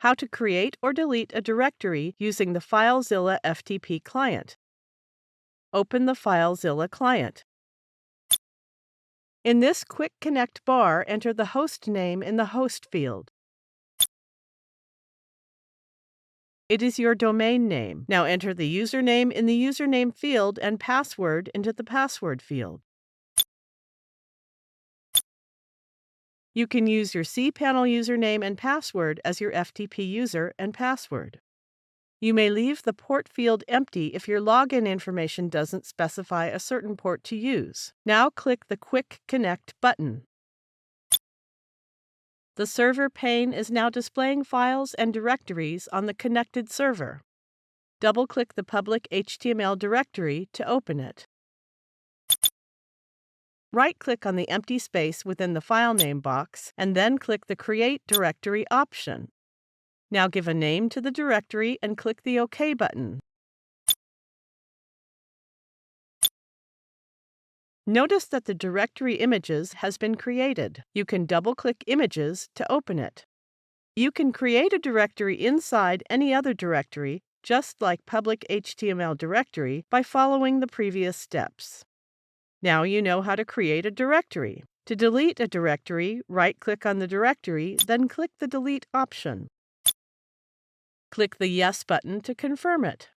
How to create or delete a directory using the FileZilla FTP client. Open the FileZilla client. In this Quick Connect bar, enter the host name in the host field. It is your domain name. Now enter the username in the username field and password into the password field. You can use your cPanel username and password as your FTP user and password. You may leave the port field empty if your login information doesn't specify a certain port to use. Now click the Quick Connect button. The server pane is now displaying files and directories on the connected server. Double-click the public HTML directory to open it. Right-click on the empty space within the file name box and then click the Create Directory option. Now give a name to the directory and click the OK button. Notice that the directory images has been created. You can double-click Images to open it. You can create a directory inside any other directory, just like public HTML directory, by following the previous steps. Now you know how to create a directory. To delete a directory, right-click on the directory, then click the Delete option. Click the Yes button to confirm it.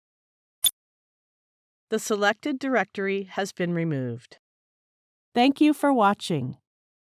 The selected directory has been removed. Thank you for watching.